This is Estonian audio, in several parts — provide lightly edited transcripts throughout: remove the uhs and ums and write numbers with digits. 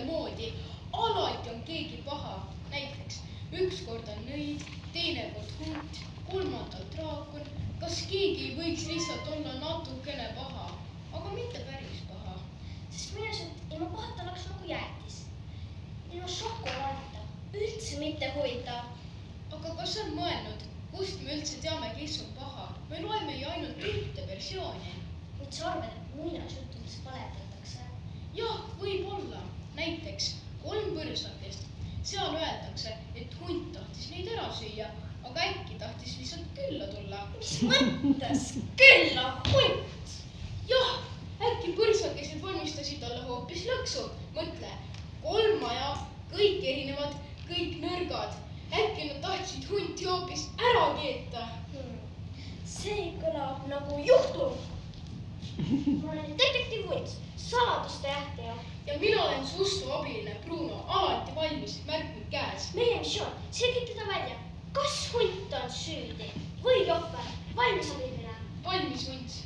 moodi. Alati on keegi paha. Näiteks ükskord on nõid, teine kord hunt, kolmandal draakon. Kas keegi ei võiks lihtsalt olla natukene paha, aga mitte päris paha? Sest minu arust ilma pahata oleks nagu jäätis. Ilma šokolaadita üldse mitte huvitav. Aga kas on mõelnud, kust me üldse teame, kes on paha? Me loeme ju ainult ühte versiooni. Nüüd sa arvad, et muinasjutudes valetatakse? Jah, võib-olla. Näiteks 3 põrsakest. Seal öeldakse, et hunt tahtis neid ära süüa, aga äkki tahtis lihtsalt külla tulla. Mis mõttes? Külla hunt? Jah, äkki põrsakesed valmistasid talle hoopis lõksu. Mõtle, 3 maja, kõik erinevad, kõik nõrgad. Äkki nad tahtsid hunti hoopis ära keeta. See kõlab nagu juhtum. Ma olen detektiiv Hunt, saladuste jähtaja. Ja mina olen Sustu abiline Bruno, alati valmis, märkmik käes. Meie missioon, selgitada välja, kas hunt on süüdi või ohver. Valmis abiline? Valmis hunt.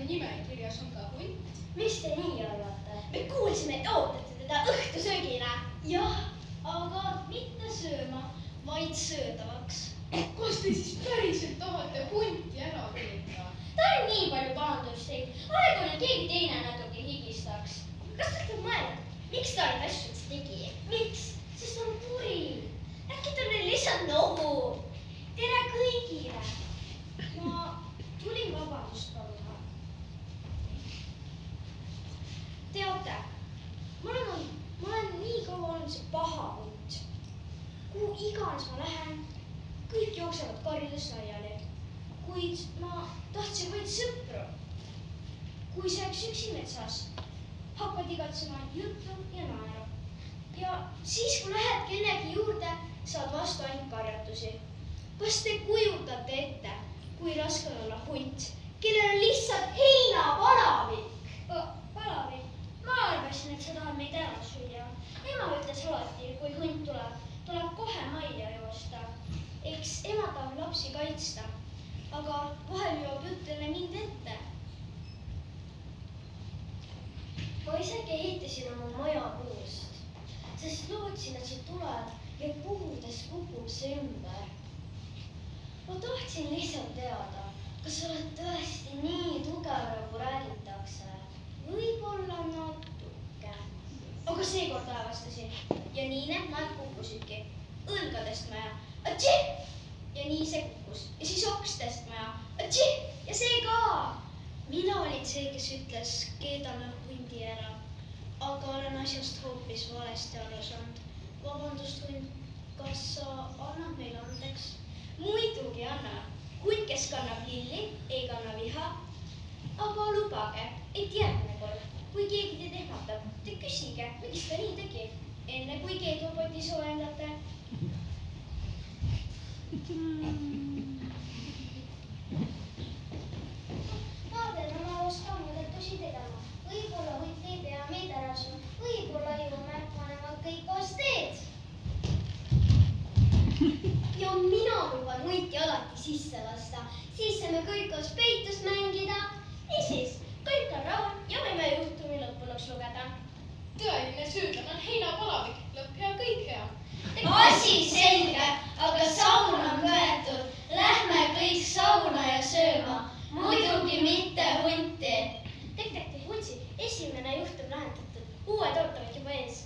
nimekirjas on ka hunt. Miks te nii arvate? Me kuulsime, et ootate teda õhtusöögile. Jah, aga mitte sööma, vaid söödavaks. Kas te siis päriselt tahate hunti ära keeta? Ta on nii palju pahandust teinud. Aeg on, et keegi teine natuke higistaks. Kas te olete mõelnud, miks ta neid asju üldse tegi? Miks? Sest ta on kuri. Äkki ta oli lihtsalt nohu. Tere kõigile. Ma tulin vabandust paluma. Teate, ma olen nii kaua olnud see paha hunt. Kuhu iganes ma lähen, kõik jooksevad karjudes laiali. Kuid ma tahtsin vaid sõpru. Kui see üks üksi metsas, hakkad igatsema juttu ja naeru. Ja siis, kui lähed kellegi juurde, saad vastu ainult karjatusi. Kas te kujutate ette, kui raske on olla hunt, kellel on lihtsalt heinapalavik? Palavik, ma arvasin, et sa tahad meid ära süüa. Ema ütles alati, kui hunt tuleb kohe majja joosta. Eks ema tahab lapsi kaitsta, aga vahel jõuab jutt enne mind ette. Ma isegi ehitasin oma maja puust, sest lootsin, et sa tuled ja puhudes kukub see ümber. Ma tahtsin lihtsalt teada, kas sa oled tõesti nii tugev, nagu räägitakse. Võib-olla natuke. Aga seekord avastasin ja nii need majad kukkusidki. Õlgadest maja, atši! Ja nii see kukkus. Ja siis okstest maja, atši! Ja see ka! Mina olin see, kes ütles, keedame hundi ära. Aga olen asjast hoopis valesti aru saanud. Vabandust, hunt, kas sa annad meile andeks? Muidugi anna. Hunt, kes kannab lilli, ei kanna viha. Aga lubage, et järgmine kord, kui keegi teid ehmatab, te küsige, miks ta nii tegi, enne kui keedupoti soojendate. Ma pean oma oska muudatusi tegema. Võib-olla hunt ei pea meid ära sööma. Võib-olla jõuame panema kõik koos teed. Ja mina luban hunti alati sisse lasta. Siis saame kõik koos peitust mängida. Niisiis, kõik on rahul ja võime juhtumi lõppunuks lugeda. Tõeline süüdlane on heinapalavik, lõpp hea, kõik hea. Asi selge, aga saun on köetud. Lähme kõik sauna ja sööma. Muidugi mitte hunti. Detektiiv Utsi, esimene juhtum lahendatud. Uued ootavad juba ees.